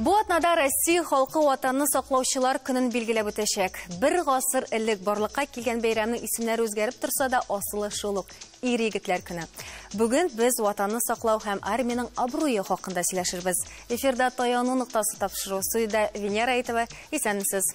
Бу атнада Россия халкы ватанны саклаучылар көнен билгеләп үтәчәк. Бер гасыр элек барлыкка килгән бәйрәмнең исемнәре үзгәреп торса да, асылы шул ук ир-егетләр көне. Бүген без ватанны саклау һәм армиянең абруе хакында сөйләшербез. Эфирда таяну нуктасы тапшыру студияда Венера Әйтова, исәнмесез.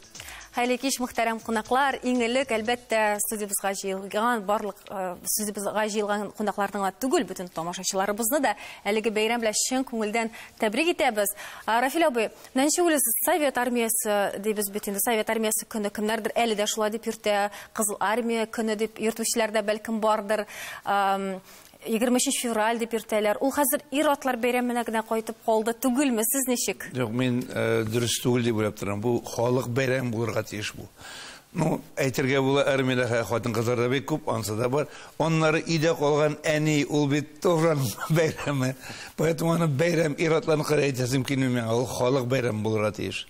Хәйле кич мөхтәрәм кунаклар, иң элек әлбәттә студиябызга җыелган барлык студиябызга җыелган кунакларның түгел, бөтен тамашачыларыбызны да әлеге бәйрәм белән чын күңелдән тәбрик итәбез. Рафил абый, нәнче үлез Совет армиясе дибез бит инде. Совет армиясе көне кемнәрдер әле дә шулай дип йөртә, Кызыл армия көне дип йөртүчеләр дә бәлкем бардыр. 23 февраль дип йөртәләр. Ул хәзер ир-атлар бәйрәменә генә кайтып калды түгелме? Сез ничек? Юк, мин дөрес түгел дип уйлап торам. Бу халык бәйрәм булырга тиеш бу. Ну, әйтергә була, армиядә хатын-кызлар да бик күп, ансы да бар. Оннары өйдә калган әни, ул бит тугран бәйрәме. Поэтому аны бәйрәм ир-атларны әйтәсем килми, ул халык бәйрәм булырга тиеш.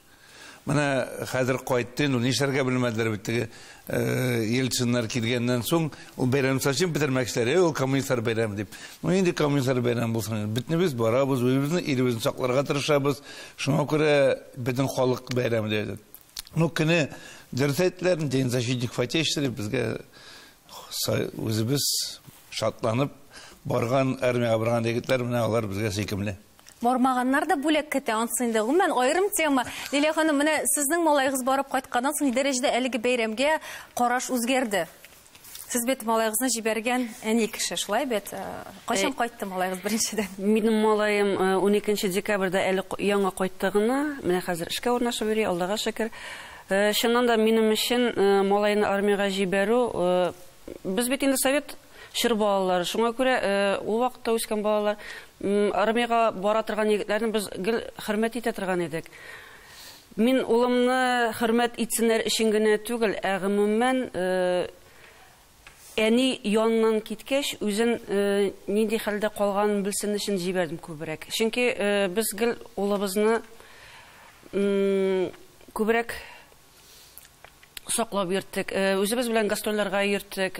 Менә хәзер кайтты, ну нишләргә белмәделәр бит теге елчыннар килгәннән соң, ул бәйрәм сачын бетермәкчеләр, ул коммунистлар бәйрәм дип. Ну инде коммунистлар бәйрәм булсын, битнебез барабыз, үзебезне иребезне сакларга тырышабыз. Шуңа күрә бөтен халык бәйрәм дип. Ну көне дөртәтләр дин защитник фатештер безгә үзебез шатланып барган армияга барган егетләр менә алар безгә сөйкемле. Бармаганнар да бүләк көтә ансында. Гомумән аерым тема. Лилия ханым, менә сезнең малайыгыз барып кайтканнан соң дәрәҗәдә әлеге бәйрәмгә караш үзгәрде. Сез бит малайыгызны җибәргән әни кеше, шулай бит. Кайчан кайтты малайыгыз беренчедән? Минем малаем 12 декабрьдә әле яңа кайтты гына. Менә хәзер эшкә урнашып йөри, Аллага шөкер. Чыннан да минем өчен малайны армиягә җибәрү, без бит инде совет шыр балалары. Шуңа күрә ул вакытта үскән балалар армияга бара торган егетләрне без гел хөрмәт итә торган идек. Мин улымны хөрмәт итсеннәр өчен генә түгел, гомумән әни яннан киткәч, үзен нинди хәлдә калганын белсен өчен җибәрдем күбрәк. Чөнки без гел улыбызны күбрәк саклап йөрттек. Үзебез белән гастрольләргә йөрттек.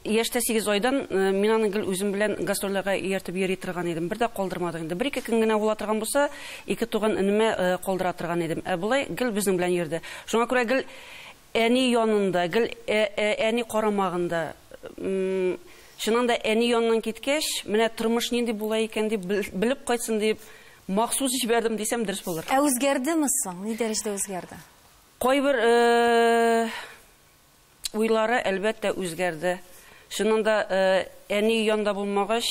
Яшьтә 8 айдан мин аны гел үзем белән гастрольләргә ияртеп йөри торган идем. Бер дә калдырмадык инде. 1-2 көн генә була торган булса, 2 туган инеме калдыра торган идем. Булай гел безнең белән йөрде. Шуңа күрә гел әни янында, гел әни карамагында. Шуннан да әни янынан киткәч, менә тормыш нинди була икән дип белеп кайтсын дип махсус җибәрдем дисәм дөрес булыр. Үзгәрдеме соң? Ни дәрәҗәдә үзгәрде? Кайбер уйлары әлбәттә үзгәрде. Шуннан да әни янда булмагач,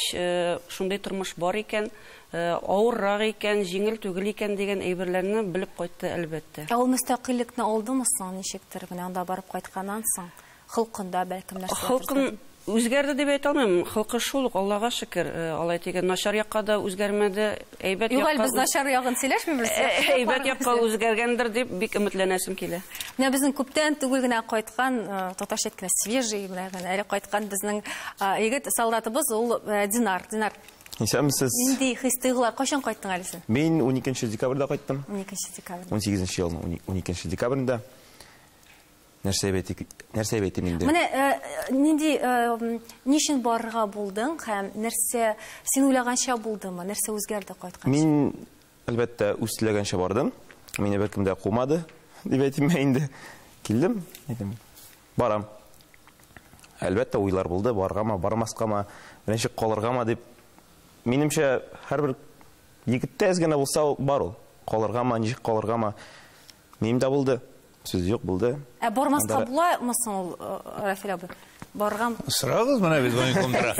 шундый тормыш бар икән, авыррак икән, җиңел түгел икән дигән әйберләрне белеп кайтты әлбәттә. Ул мөстәкыйльлекне алдымы соң, ничектер менә анда барып кайтканнан соң? Холкында бәлкем нәрсә? Холкын үзгәрде дип әйтә алмыйм. Холкы шул ук, Аллага шөкер. Алай дигән начар якка да үзгәрмәде, әйбәт якка. Югал, без начар ягын сөйләшмибез. Әйбәт якка үзгәргәндер дип бик өметләнәсем килә. Менә безнең күптән түгел генә кайткан, татарча әйткәндә свежий менә әле кайткан безнең егет солдатыбыз, ул Динар. Исәнмесез? Нинди хис-тойгылар, кайчан кайттың әле син? Мин 12 декабрьдә кайттым. 12 декабрь. 18 елның 12 декабрендә. Нәрсә әйтим инде? Менә нинди нишен барырга булдың һәм нәрсә син уйлаганча булдымы? Нәрсә үзгәрде кайтканча? Мин әлбәттә үз теләгәнчә бардым. Мине беркем дә кумады дип әйтим инде. Килдем, әйтим. Барам. Әлбәттә уйлар булды, баргамы, бармаскамы, беренче калыргамы дип. Минемчә һәрбер егеттә генә булса бар ул. Калыргамы, ничек калыргамы? Минемдә булды. Сүз юк булды. Бармаска буламы соң ул, Рафил абый? Баргам. Сырагыз менә без военкомдра.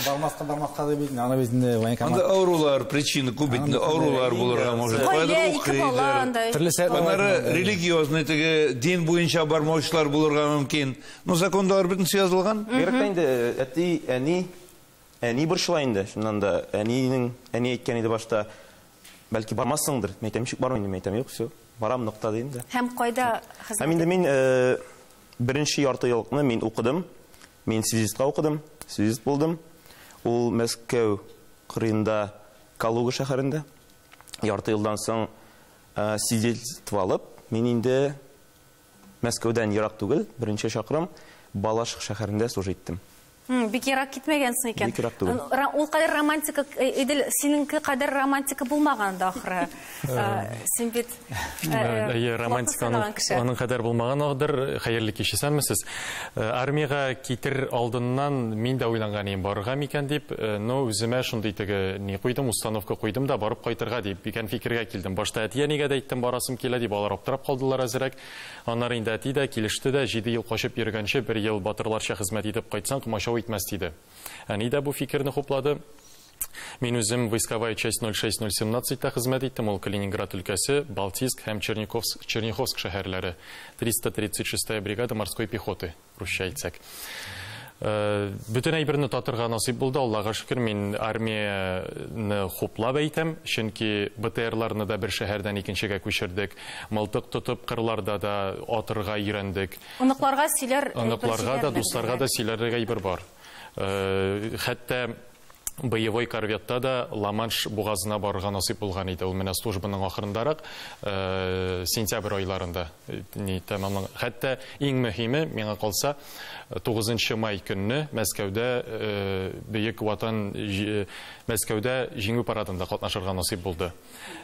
Бармаска дип бит, аны безне военкомат. Анда аурулар, причина күп бит, аурулар булырга может. Алары религиозный теге дин буенча бармаучылар булырга мөмкин. Ну закондалар бит язылган. Биректә инде әни борчыла инде. Шуннан да әни әйткән иде башта, бәлки бармассыңдыр. Мәйтәмчик бармый инде, мәйтәм юк, все. Барам нокта инде. Һәм кайда хезмәт? Һәм инде мин беренче ярты елны мин укыдым. Мин связистка укыдым, связист булдым. Ул Мәскәү кырында, Калуга шәһәрендә. Ярты елдан соң свидетельство алып, мин инде Мәскәүдән ерак түгел, беренче чакрым Балашык шәһәрендә служить иттем. Бик ерак китмәгәнсең икән. Бик ерак түгел. Ул кадәр романтика, Идел, синеке кадәр романтика булмаган да ахры. Син бит романтика аның кадәр булмаган агдыр. Хәерле кич исәнмесез. Армияга китер алдыннан мин дә уйланган идем барырга микән дип, үземә шундый теге ни куйдым, установка куйдым да барып кайтырга дип икән фикергә килдем. Башта әтигә нигә дә әйттем барасым килә дип, алар аптырап калдылар әзрәк. Аннары инде әти дә килеште дә 7 ел качып йөргәнче 1 ел батырларча хезмәт итеп кайтсаң, комачау итмәс диде. Әни дә бу фикерне хуплады. Мин үзем войсковая часть 06017-та хезмәт иттем, ул Калининград өлкәсе, Балтийск һәм Черняховск шәһәрләре. 336-я бригада морской пехоты, русча әйтсәк. Бүтән әйберне татырга насыйп булды, Аллага шөкер, мин армияны хуплап әйтәм, чөнки БТРларны да бер шәһәрдән икенчегә күчердек, мылтык тотып кырларда да атырга өйрәндек. Оныкларга сөйләр, Оныкларга да, дусларга да сөйләргә әйбер бар. Хәтта боевой корветта да Ла-Манш бугазына барырга насыйп булган иде. Ул менә службаның ахырындарак, сентябрь айларында тәмамланган. Хәтта иң мөһиме, миңа калса, 9 май көнне Мәскәүдә бөек ватан Мәскәүдә җиңү парадында катнашырга насыйп булды.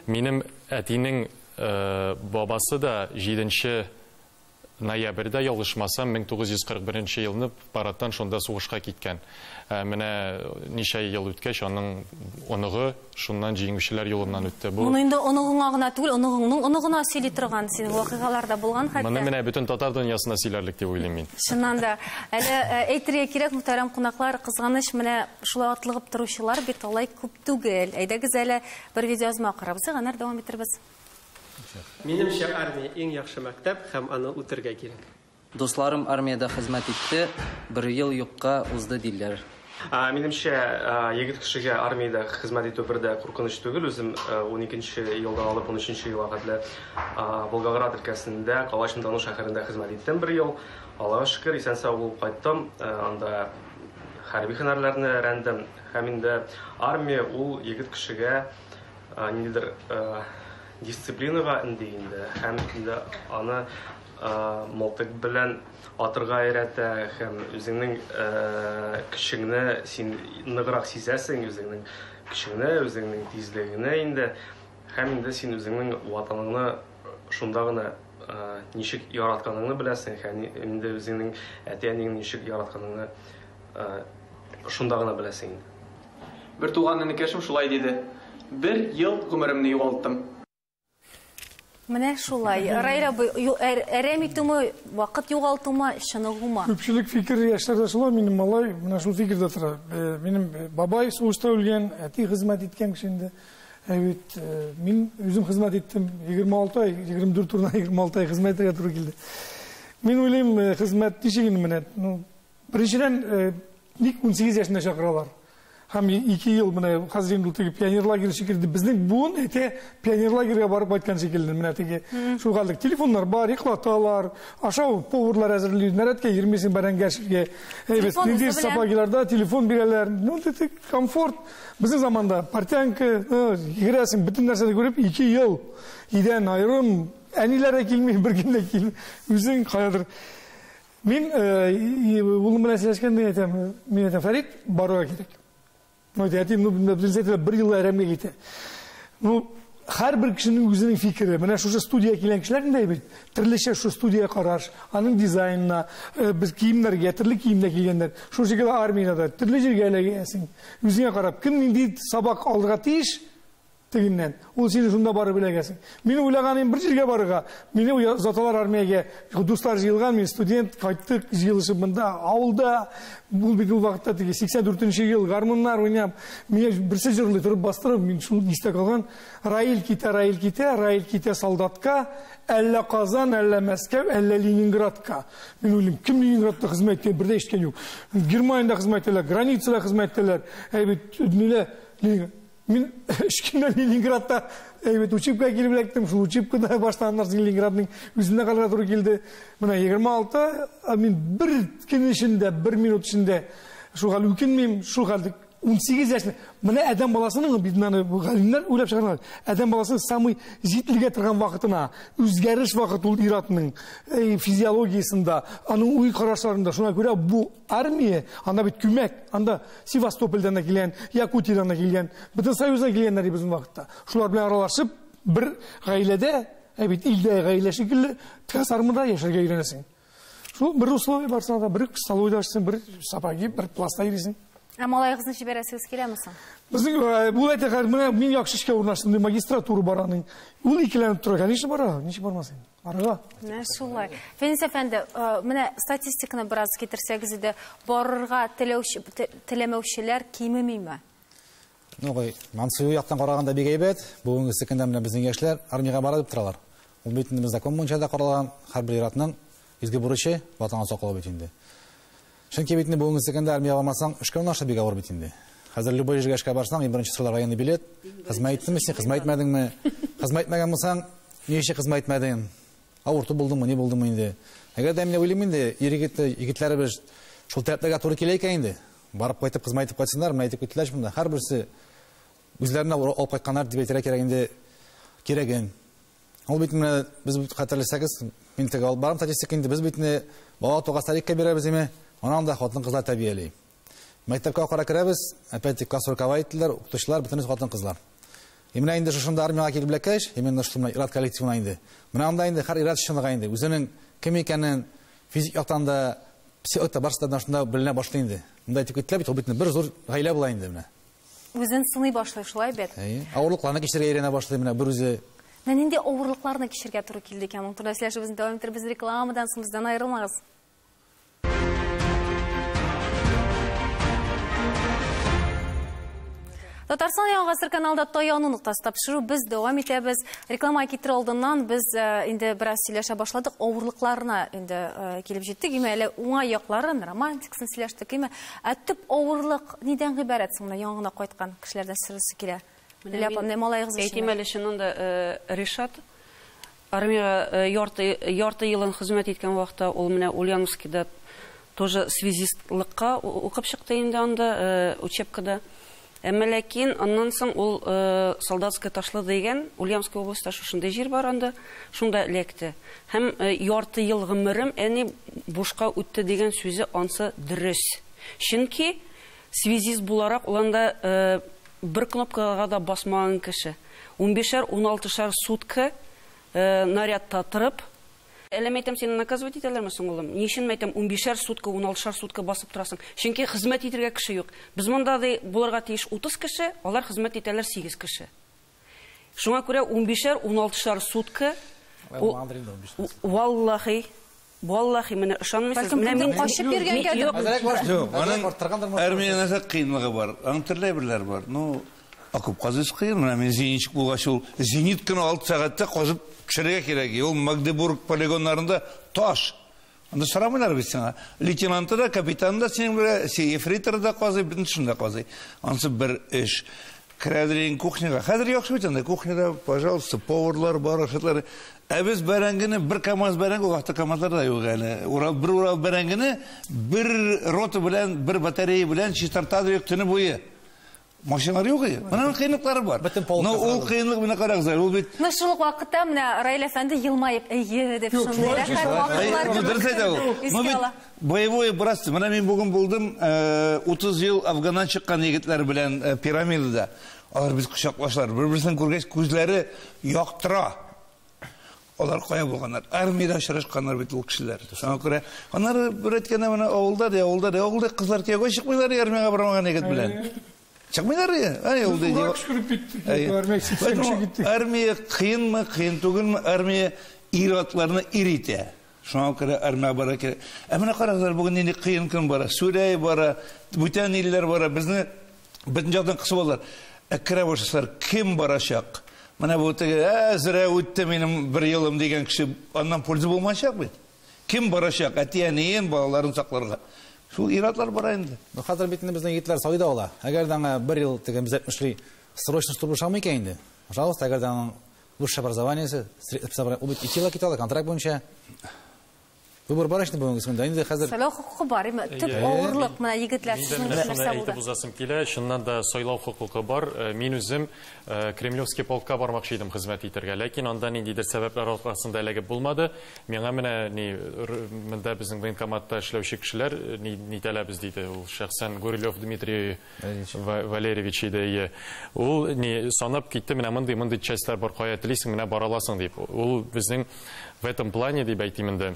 Минем әтинең бабасы да 7 ноябрьдә ялгышмасам 1941 елны парадтан шунда сугышка киткән. Менә ничә ел үткәч аның оныгы шуннан җиңүчеләр юлыннан үтте. Бу инде оныгыңа гына түгел, оныгыңның оныгына сөйли торган син вакыйгаларда булган хәтта. Моны менә бөтен татар дөньясына сөйләрлек дип уйлыйм мин. Шуннан да әле әйтергә кирәк, мөхтәрәм кунаклар, кызганыч менә шулай атлыгып торучылар бит алай күп түгел. Әйдәгез әле бер видеозма карабыз, гына дәвам иттербез. Минемчә, армия иң яхшы мәктәп һәм аны үтәргә кирәк. Дусларым армияда хезмәт итте, 1 ел юкка узды диләр. Минемчә, егет кешегә армияда хезмәт итү бердә куркыныч түгел. Үзем 12 елдан алып 13 елга кадәр Волгоград өлкәсендә, Калашмтану шәһәрендә хезмәт иттем 1 ел. Аллага шөкер, исән-сау булып кайттым. Анда хәрби һөнәрләрне өйрәндем. Һәм инде армия ул егет кешегә ниндидер дисциплинага инде һәм инде аны мылтык белән атырга өйрәтә һәм үзеңнең көчеңне син ныграк сизәсең, үзеңнең көчеңне, үзеңнең тизлегеңне инде һәм инде син үзеңнең ватаныңны шунда гына ничек яратканыңны беләсең, һәм инде үзеңнең әти-әнинең ничек яратканыңны шунда гына беләсең. Бер туганны кешем шулай диде. 1 ел гомеремне югалттым. Менә шулай. Райра әрәм итүме, вакыт югалтума, шыныгума. Күпчелек фикер яшьләрдә шулай, минем малай, менә шул фикердә тора. Минем бабай сугышта үлгән, әти хезмәт иткән кешендә. Әйт, мин үзем хезмәт иттем 26 ай, 24 турына 26 ай хезмәт итәргә туры килде. Мин уйлыйм, хезмәт ничек менә, беренчедән ник 18 яшендә чакыралар. Һәм 2 ел менә хәзер инде теге пионер лагере шикелле безнең буын әйтә пионер лагерьгә барып кайткан шикелле менә теге шул хәлдә телефоннар бар, йоклаталар, ашау поварлар әзерлиләр, нәрәткә йөрмисең бәрәнгәшгә. Нидер сапагиларда телефон бирәләр. Ну теге комфорт. Безнең заманда партиянка, йөрәсең бөтен нәрсәне күреп 2 ел идән айрым, әниләре килми, бер кемдә килми, үзең каядыр. Мин улым белән сөйләшкәндә әйтәм, мин әйтәм, Фәрит, барырга кирәк. Әтим, білсетілі 1 ел әрәмге кетті. Һәр кешенең үзенең фикере. Менә шушы студия килгән кешеләрне дә бит, төрлечә шу студия караш, аның дизайнына, без киемнәргә, төрле киемдә килгәннәр. Шул шикелле армиядә төрле җиргә эләгәсең. Үзеңә карап, кем нинди сабак алырга тиеш? Тегеннән. Ул сине шунда барып эләгәсең. Мин уйлаганым бер җиргә барырга. Мине заталар армиягә, дуслар җыелган, мин студент, кайттык, җыелышып монда, авылда. Бу бит ул вакытта 84 ел гармоннар уйнап, мине берсе җырлый торып бастырып, мин шул истә калган. Раил китә солдатка, әллә Казан, әллә Мәскәү, әллә Ленинградка. Мин уйлыйм, кем Ленинградта хезмәт иткән, бердә ишеткән юк. Германиядә хезмәт итәләр, границада хезмәт итәләр. Әйбит, Мин эшкиннән Ленинградта учебка килеп эләктем, шул учебкада баштаннар Ленинградның үзенә калырга туры килде. Менә 26, мин бер көн эчендә, 1 минут эчендә шул хәл үкенмим, шул хәлдә 18 yaşında. Мына адам баласының биднаны галимнәр уйлап чыгарганнар. Адам баласының самый җитлегә торган вакытына, үзгәреш вакыты ул иратның физиологиясында, аның уй карашларында. Шуңа күрә бу армия, анда бит күмәк, анда Севастопольдан да килгән, Якутиядан да килгән, бөтен союздан килгәннәр безнең вакытта. Шулар белән аралашып, бер гаиләдә, бит илдә гаилә шикелле, тәсармында яшәргә өйрәнәсең. Шул бер условие барсың да, бер столовойда ашсың, бер сапаги, бер пласта йөрисең. Малайыгызны җибәрәсегез киләме соң? Безнең бу әйтәгәр менә мин яхшы эшкә урнаштым, магистратура бараның. Ул икеләнеп тора, конечно бара, ничек бармасын? Барга. Менә шулай. Фәнис әфәнде, менә статистиканы бераз китерсәгез иде, барырга теләмәүчеләр кимемиме? Ой, Мансуй яктан караганда бик әйбәт. Бүгенге секендә менә безнең яшьләр армиягә бара дип торалар. Ул бит инде закон буенча да каралган, һәрбер иратның изге бурычы ватанны саклау бит инде. Чөнки бит инде бүгенге секендә армия алмасаң, эшкә урнаштырып бик авыр бит инде. Хәзер любой җиргә эшкә барсаң, беренче сырларга военный билет, хезмәт иттеңме син, хезмәт итмәдеңме? Хезмәт итмәгән булсаң, ничек хезмәт итмәдең? Авырту булдыңмы, ни булдыңмы инде? Әгәр дә мин уйлыйм инде, егетләребез шул тәртипкә туры килә икән инде. Барып кайтып хезмәт итеп кайтсыннар, менә әйтеп киттеләр монда. Һәрберсе үзләренә алып кайтканнар дип әйтергә кирәк инде. Кирәген. Ул бит менә без хәтерләсәгез, мин теге алып барам статистика инде, без бит инде бала туган старикка бирәбез име? Анан да хатын кызлар тәрбияли. Мәктәпкә кара керәбез, опять класс руководительләр, укытучылар, бөтенесе хатын кызлар. Менә инде шушында армиягә килеп беләкәч, именно шушында ират коллективына инде. Менә анда инде һәр ират шунда инде. Үзенең кем икәнен физик яктан да, психологта барсы да шунда беленә башлый инде. Монда әйтеп киттеләр бит, ул бит бер зур гаилә була инде менә. Үзен сыный башлый шулай бит. Авырлыкларны кичерергә өйрәнә башлый менә бер үзе. Нинди авырлыкларны кичергә туры килде икән? Моның турында сөйләшебез дәвам итәрбез, рекламадан соң бездән аерылмагыз. Татарстан Яңа Гасыр каналда таяну нуктасы тапшыру без дәвам итәбез. Реклама китер алдыннан без инде бераз сөйләшә башладык. Авырлыкларына инде килеп җиттек. Әле уңай якларын, романтикасын сөйләштек. Төп авырлык нидән гыйбарәт соң? Яңгына кайткан кешеләрдән сорысы килә. Малайыгыз өчен. Әйтим әле шунда Ришат армия ярты елын хезмәт иткән вакытта ул менә Ульяновскида тоже связистлыкка укып чыкты инде анда учебкада. Әмма ләкин аннан соң ул солдатская ташлы дигән Ульяновская областьта шушында җир бар анда, шунда эләкте. Һәм ярты ел гомерем әни бушка үтте дигән сүзе ансы дөрес. Чөнки связист буларак ул анда бер кнопкага да басмаган кеше. 15-16 сутка нарядта торып, әлемәйтем сине наказывать итәләрме соң улым? Нишен мәйтем 15 сутка, 16 сутка басып торасың? Чөнки хезмәт итәргә кеше юк. Без монда булырга тиеш 30 кеше, алар хезмәт итәләр 8 кеше. Шуңа күрә 15-16 сутка валлаһи менә ышанмыйсыз. Менә мин качып биргәнгә армиянә кыйынлыгы бар. Аңтырлай берләр бар. Ну, акып казыс кыйын. Менә мин зенитчик булгач ул зенитканы 6 сәгатьтә казып кешерегә кирәк. Ул Магдебург полигоннарында таш. Анда сорамыйлар бит сиңа. Лейтенанты да, капитаны да синең белән, ефрейтор да казый, бөтен шунда казый. Ансы бер эш. Керәдерин кухняга. Хәзер яхшы бит анда кухняда, пожалуйста, поварлар бар, ашлар. Без бәрәңгене бер КамАЗ бәрәңге вакытта КамАЗларда юк әле. Урал бәрәңгене бер рота белән, бер батарея белән чистартады төне буе. Машиналар юк иде. Моның кыйынлыклары бар. Но ул кыйынлык менә карагыз, ул бит. Менә шул вакытта менә Раил әфәнде елмаеп, әйе дип шундый вакытлар. Боевой братство. Менә мин бүген булдым 30 ел Афганнан чыккан егетләр белән пирамидада. Алар без кочаклашлар. Бер-берсен күргәч күзләре яктыра. Алар кая булганнар? Армиядә очрашканнар бит ул кешеләр. Шуңа күрә алар бер әйткәндә менә авылда кызлар кияүгә чыкмыйлар армиягә бармаган егет белән. Чыкмыйлар армия кыйынмы, кыйын түгелме? Армия иратларны иритә. Шуңа күрә армия бара кирәк. Менә карагызлар, бүген инде кыйын көн бара, Сүрәй бара, бүтән илләр бара, безне бөтен җактан кысып алалар. Керә башлар, кем барачак? Менә бу теге әзрә үтте минем бер елым дигән кеше, аннан польза булмаячак бит. Кем барачак? Әтиәнеен, балаларын сакларга. Шул иратлар бара инде. Хәзер бит инде безнең егетләр сайда ала. Әгәр дә бер ел теге без әйтмешли, срочно служба икән инде. Пожалуйста, әгәр дә высшее образование, ул бит 2 ел китә ала контракт буенча. Выбор бар ишне бүгенге көндә. Инде хәзер Сайлау хокукы бар, төп авырлык менә егетләр сезнең Миндә нәрсә әйтеп булды? узасым килә, шуннан да сайлау хокукы бар. Мин үзем Кремлевский полкка бармакчы идем хезмәт итәргә, ләкин анда ниндидер сәбәпләр аркасында эләгеп булмады. Миңа менә монда безнең военкоматта эшләүче кешеләр нитәләбез диде. Ул шәхсән Гурилев Дмитрий Валерьевич иде. Ул санап китте, менә мондый частьлар бар, кая телисең, менә бараласың дип. Ул безнең в этом плане дип әйтим инде.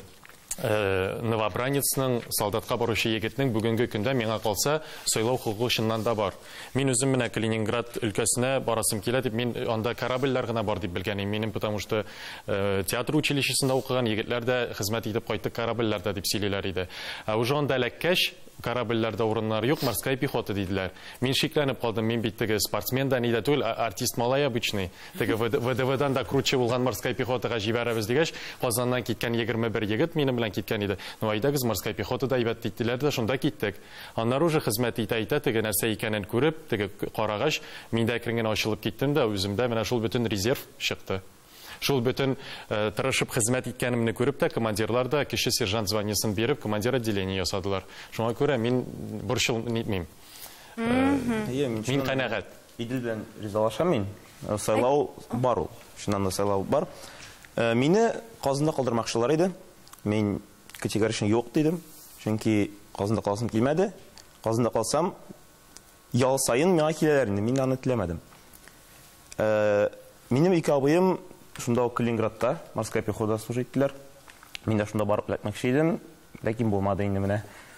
Новобранецның, солдатка баручы егетнең бүгенге көндә миңа калса сайлау хокугы шуннан да бар. Мин үзем менә Калининград өлкәсенә барасым килә дип, мин анда корабльләр гына бар дип белгәнем. Минем потому что театр училищесында укыган егетләр дә хезмәт итеп кайтты корабльләрдә дип сөйлиләр иде. Уже анда эләккәч корабльләрдә урыннар юк, морская пехота диделәр. Мин шикләнеп калдым, мин бит теге спортсмен да нидә түгел, артист малай обычный. Теге ВДВдан да круче булган морская пехотага җибәрәбез дигәч, Казаннан киткән 21 егет минем белән киткән иде. Ну айдагыз морская пехота да әйбәт диделәр дә, шунда киттек. Аннары уже хезмәт итә теге нәрсә икәнен күреп, теге карагач, мин дә киргән ачылып киттем дә, үземдә менә шул бөтен резерв чыкты. Шул бөтен тырышып хезмәт иткәнемне күреп тә командирлар да кече сержант званиесен биреп командир отделение ясадылар. Шуңа күрә мин борчыл нитмим. Мин канәгать. Идел белән ризалашам мин. Сайлау бар ул. Шуннан да сайлау бар. Мине Казанда калдырмакчылар иде. Мин категоричен юк дидем. Чөнки Казанда калсам килмәде. Казанда калсам ял сайын миңа киләләр инде. Мин аны теләмәдем. Минем ике абыем шунда Калининградта морская пехота служить иттеләр. Мин дә шунда барып эләкмәкче идем, ләкин булмады инде менә.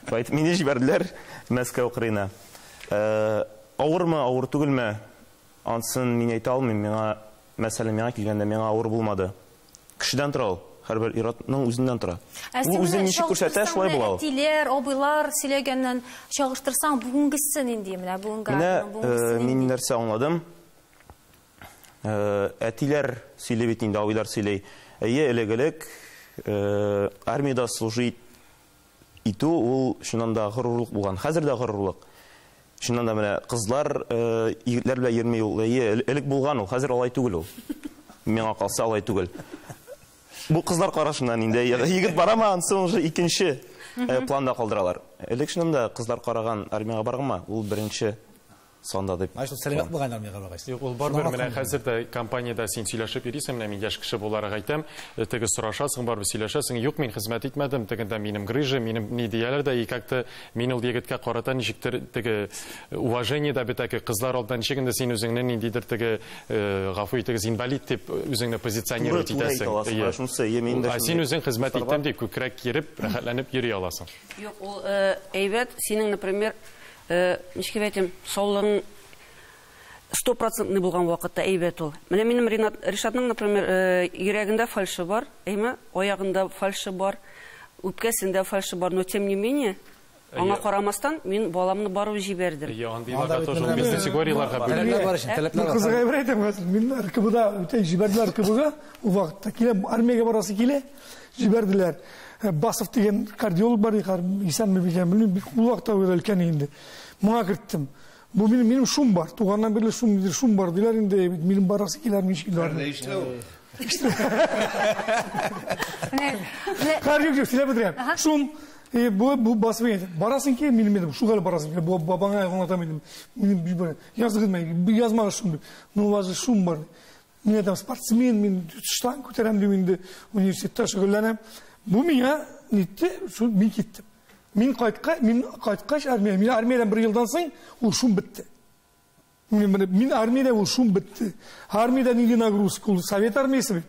Байтып мине җибәрделәр Мәскәү Украина. Авырмы, авыр түгелме? Ансын мин әйтә алмыйм. Миңа мәсәлән миңа килгәндә миңа авыр булмады. Кешедән тора ул. Һәрбер иратның үзеннән тора. Ул үзен ничек күрсәтә, шулай була ул. Әтиләр, абыйлар сөйләгәннән чагыштырсаң, бүгенгесе нинди менә бүгенгә? Менә мин нәрсә аңладым? Әтиләр сөйләп бит инде, абыйлар сөйләй. Элек армияда служить итү ул шуннан да горурлык булган. Хәзер дә горурлык. Шуннан да менә кызлар егетләр белән йөрми ул. Элек булган ул, хәзер алай түгел ул. Миңа калса алай түгел. Бу кызлар карашыннан инде егет барамы, ансын уже икенче планда калдыралар. Элек шуннан да кызлар караган армияга барганмы? Ул беренче сонда дип. Айшыл сәламәт булган армияга баргайсыз. Юк, ул бар менә хәзер дә компаниядә син сөйләшеп йөрисең, менә мин яшь кеше буларак әйтәм, теге сорашасың, барып сөйләшәсең, юк, мин хезмәт итмәдем, тегендә минем грыжа, минем ни дияләр дә, и как-то мин ул егеткә карата ничектер теге уважение да бит әке кызлар алдан ничегендә син үзеңне ниндидер теге гафу итегез инвалид дип үзеңне позиционировать итәсең. Син үзең хезмәт итәм дип күкрәк киреп, рәхәтләнеп йөри аласың. Юк, ул әйбәт, синең, например, ничек әйтәм, саулыгың 100% булган вакытта әйбәт ул. Менә минем Ришатның, например, йөрәгендә фальши бар, әйме, аягында фальши бар, үпкәсендә фальши бар, но тем не менее, аңа карамастан мин баламны барып җибәрдем. Андыйларга тоже без категорияларга Таләпләр бар өчен, таләпләр бар. Кызыга әйтәм хәзер, мин РКБда үтә җибәрделәр РКБга, ул вакытта килә армиягә барасы килә, җибәрделәр. Басов деген кардиолог бар, исәнме бикән, белмим, ул вакытта өлкән инде. Моңа керттем. Бу минем шум бар, туганнан бирле шум бар диләр инде, минем барасы киләр мишкиләр. Кардиолог сөйләп бетерәм. Шум бу басып әйтә. Барасың ки, минем шугал барасың ки, бу бабаңа аңлатам идем. Минем язгызмай, язма шум. Ну, у вас же шум бар. Мин там спортсмен, мин штанг күтәрәм дим инде, университетта шөгыльләнәм. Бу миңа нитте, шул мин киттем. Мин кайткач армия, мин армиядан 1 елдан соң ул шум бетте. Мин армияда ул шум бетте. Армияда нинди нагрузка, ул совет армиясы бит.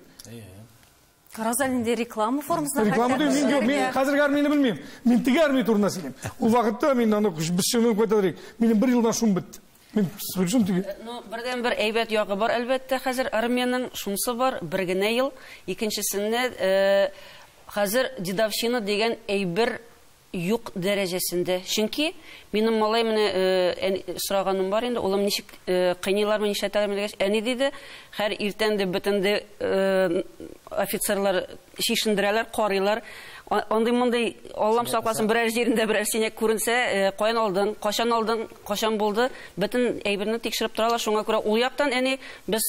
Каразалинде реклама формасында. Реклама дим, мин хәзерге армияны белмим. Мин теге армия турында сөйләйм. Ул вакытта мин аны без шуны күтәрдек. Минем 1 елдан шум бетте. Мин сөйләшәм теге. Ну, бердән бер әйбәт ягы бар, әлбәттә, хәзер армияның шунсы бар, 1 генә ел, икенчесендә хәзер дедовщина дигән әйбер юк дәрәҗәсендә. Чөнки минем малай менә сораганым бар инде, улым ничек кыйнылармы, нишләтәләр дигәч, әни диде, һәр иртәнде бөтенде офицерлар шишендерәләр, карыйлар. Андый-мондый Аллам сакласын берәр җирендә берәр синәк күренсә, каян алдың, кашан булды, бөтен әйберне тикшереп торалар. Шуңа күрә ул яктан без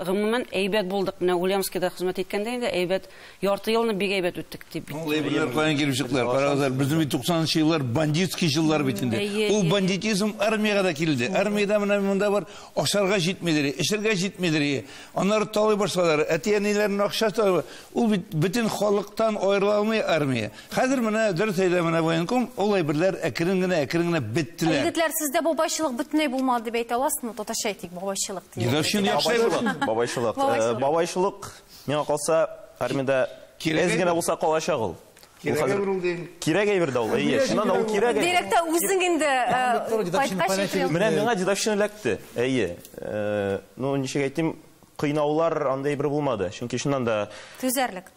гомумән әйбәт булдык. Менә Ульяновскида хезмәт иткәндә инде әйбәт, ярты елны бик әйбәт үттек дип. Ул әйберләр каян килеп чыктылар? Карагызлар, безнең 90нчы еллар бандитский җиллар бит инде. Ул бандитизм армиягә да килде. Армиядә менә монда бар, ашарга җитмидер, эшәргә җитмидер. Аннары талый башладылар. Әти-әниләрнең акчасы, ул бит бөтен халыктан аерыла алмый армия. Хәзер менә дөрес әйтә менә военком, ул әйберләр әкрен генә беттеләр. Егетләр, сездә бабайчылык бөтенләй булмады дип әйтә аласызмы? Татарча әйтик, бабайчылык дип. Бабайчылык, миңа калса, армиядә әз генә булса калачак ул. Кирәк әйбер дә ул. Шуннан ул кирәк. Директор үзең инде кайткач. Менә миңа дедовщина эләкте. Ну, ничек әйтим, кыйнаулар андай бер булмады. Чөнки шуннан да Түзәрлек.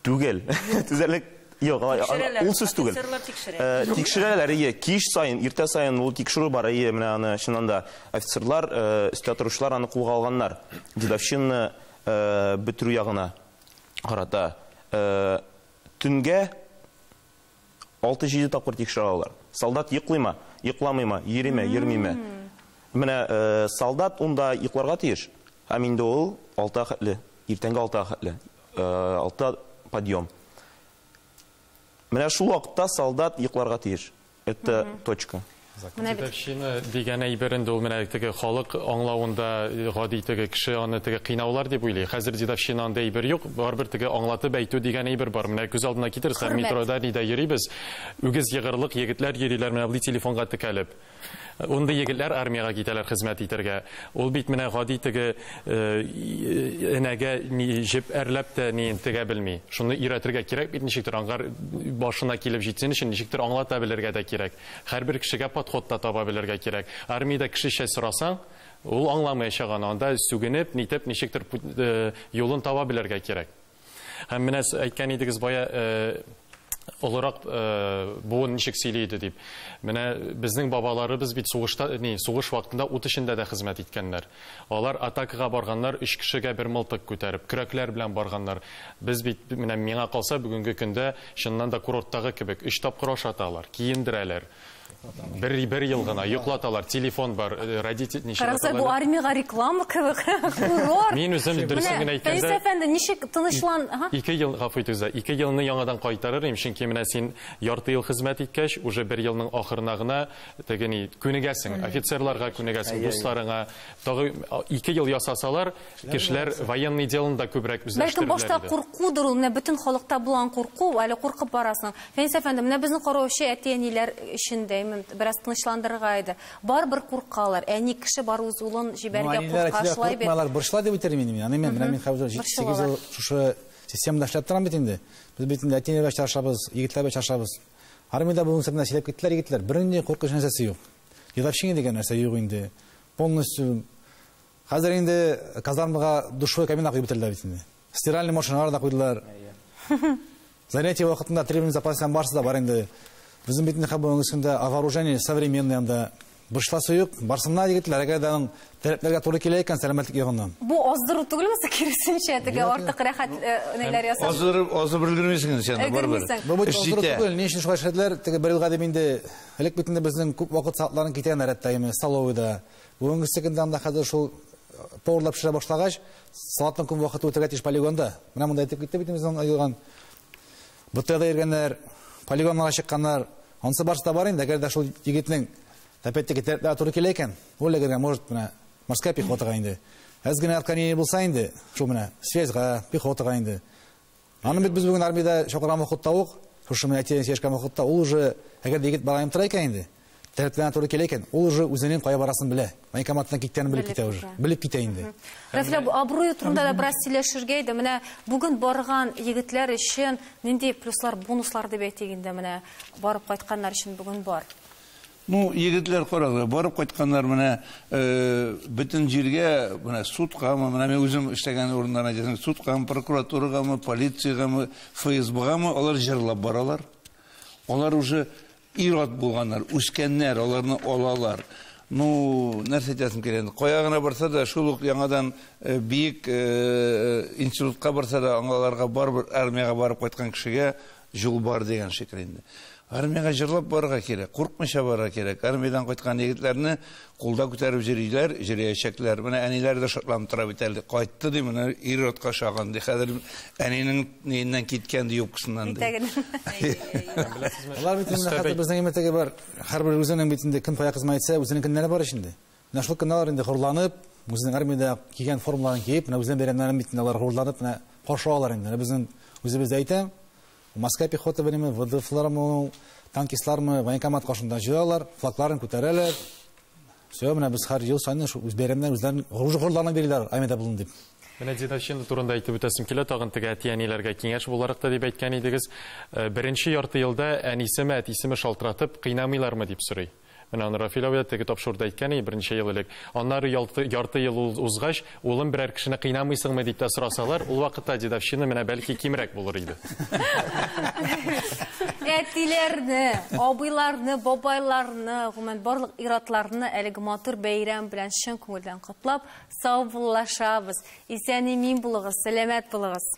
Түгел. Түзәрлек юк, ул сүз түгел. Тикшерәләр, кич сайын, иртә сайын ул тикшерү бар, менә аны шуннан да офицерлар, өстә торучылар аны кулга алганнар. Дедовщина бетерү ягына карата. Төнгә 6-7 тапкыр тикшерә алалар. Солдат йоклыймы, йокламыймы, йөрмиме. Менә солдат унда йокларга тиеш. Һәм инде ул 6 хәтле, иртәнге 6 хәтле. 6 подъем. Менә шул вакытта солдат йокларга тиеш. Это точка. Дедовщина дигән әйберендә ул менә теге халык аңлавында гади теге кеше аны теге кыйнаулар дип уйлый. Хәзер дедовщина анда әйбер юк, барбер теге аңлатып әйтү дигән әйбер бар. Менә күз алдына китерсәң, метрода нидә йөрибез, үгез егырлык егетләр йөриләр менә бу телефонга текәлеп. Онда егетләр армияга китәләр хезмәт итәргә. Ул бит менә гади теге энәгә җеп әрләп тә ни тегә белми. Шуны өйрәтергә кирәк бит, ничектер аңгар башына килеп җитсен өчен ничектер аңлата белергә дә кирәк. Һәрбер кешегә подходта таба белергә кирәк. Армиядә кешечә сорасаң, ул аңламаячак анда сүгенеп, нитеп, ничектер юлын таба белергә кирәк. Һәм менә әйткән идегез бая олырак буын ничек сөйләйде дип. Менә безнең бабаларыбыз бит сугыш вакытында ут эчендә дә хезмәт иткәннәр. Алар атакага барганнар, 3 кешегә бер мылтык күтәреп, көрәкләр белән барганнар. Біз бит менә миңа калса бүгенге көндә шуннан да курорттагы кебек 3 тапкыр ашаталар, киендерәләр. Бер ел гына йоклаталар, телефон бар, родитель ничек аталар. Караса бу армияга реклама кебек. Курорт. Мин үзем дөресен генә әйткәндә. Фәйз әфәнде, ничек тынычлан? 2 ел гафу итегез, 2 елны яңадан кайтарыр идем, чөнки менә син ярты ел хезмәт иткәч, уже 1 елның ахырына гына тегени күнегәсең, офицерларга күнегәсең, дусларыңа. Тагы 2 ел ясасалар, кешеләр военный делында күбрәк үзләштерәләр. Бәлки башта куркудыр ул, менә бөтен халыкта булган курку, әле куркып барасың. Фәйз әфәнде, менә безнең караучы әти-әниләр өчендә бераз тынычландырырга иде. Барбер куркалар. Әни кеше бар үз улын җибәргә куркашлай бит. Малар борчлар дип әйтер минем. Аны мен хәзер 7-8 ел шушы системада эшләп торам бит инде. Без бит инде әтинә чаршабыз, егетләр чаршабыз. Армиядә булган сәбәбен сөйләп киттеләр егетләр. Бернинди куркыш нәрсәсе юк. Дедовщина дигән нәрсә юк инде. Полностью хәзер инде казармага душевой кабина куеп бетерделәр бит инде. Стиральный машиналар да куйдылар. Занятие вакытында требование запасдан барсы да бар инде. Bizim bitini kabulun üstünde вооружение современное anda бұрышласы yok. Барсынна егетлер, әгәр дәнең таләпләргә туры килә икән сәламәтлек ягыннан. Бу аздыру түгелме, киресенчә, теге артык рәхәт нәйләр ясап. Аздырып өлгермисең син, барбер. Бу бит аздыру түгел. Ни өчен шулай эшләделәр? Теге бер елга дип инде элек бит инде безнең күп вакыт саатларын китәннәр әттәйме столовыйда. Бүгенге секундда анда хәзер шул поварлап пешерә башлагач, сааттан күп вакыт үтәргә тиеш полигонда. Менә монда әйтеп китте бит безнең айылган. БТда йөргәннәр, полигонга чыкканнар, ансы барсы да бар инде, әгәр дә шул егетнең тәпәттәге тәртипкә туры килә икән, ул әгәр может менә морская пехотага инде. Әз генә арканы булса инде, шул менә связьга, пехотага инде. Аны бит без бүген армиядә чакырган вакытта ук, шушы менә тиен сешкән вакытта ул уже әгәр дә егет барайым тора икән инде, тәртипкә туры килә икән, ул уже үзенең кая барасын белә. Военкоматына киткәнен белеп китә уже. Белеп китә инде. Рафилә, абруй турында да бераз сөйләшергә иде. Менә бүген барган егетләр өчен нинди плюслар, бонуслар дип әйтегендә менә барып кайтканнар өчен бүген бар. Ну, егетләр карагыз, барып кайтканнар менә бөтен җиргә, менә судкамы, менә мен үзем эшләгән урыннарда әйтәсем, судкамы, прокуратурагамы, полициягамы, ФСБгамы алар җырлап баралар. Алар уже ират булганнар, үскәннәр, аларны алалар. нәрсә әйтәсем килә инде. Кая гына барса да, шул ук яңадан бийек институтка барса да, аңларга барбыр армияга барып кайткан кешегә жол бар дигән шикелле инде. Армияга җырлап барырга кирәк, курыкмыйча барырга кирәк. Армиядан кайткан егетләрне кулда күтәреп йөриләр, йөриячәкләр. Менә әниләр дә шатланып тора бит әле. Кайтты ди, менә ир-атка шаган ди. Хәзер әнинең ниннән киткән ди, юбкасыннан ди. Алар бит инде хәтта безнең имәтәгә бар. Һәрбер үзенең битендә кем кая хезмәт итсә, үзенең көннәре бар ишенде. Менә шул көннәр инде хурланып, үзенең армияда кигән формаларын киеп, менә үзенең бәйрәмнәрен битендә алар хурланып, менә каршы алалар инде. Безнең үзебез әйтәм, Москва пехота белеме, ВДФлармы, танкистлармы, военкомат кашында җыялар, флагларын күтәрәләр. Все, менә без һәр ел сайын үз бәйрәмнәрен үзләренең хурларына бирәләр, армияда булын дип. Менә дедовщина турында әйтеп үтәсем килә, тагын теге әти-әниләргә киңәш буларак та дип әйткән идегез. Беренче ярты елда әнисеме, әтисеме шалтыратып кыйнамыйлармы дип сорый. Менә аны Рафил абый теге тапшырды әйткән иде беренче ел элек. Аннары ярты ел узгач, улым берәр кешене кыйнамыйсыңмы дип тә сорасалар, ул вакытта дедовщина менә бәлки кимрәк булыр иде. Әтиләрне, абыйларны, бабайларны, гомумән барлык иратларны әлеге матур бәйрәм белән чын күңелдән котлап, саубуллашабыз. Исән-имин булыгыз, сәламәт булыгыз.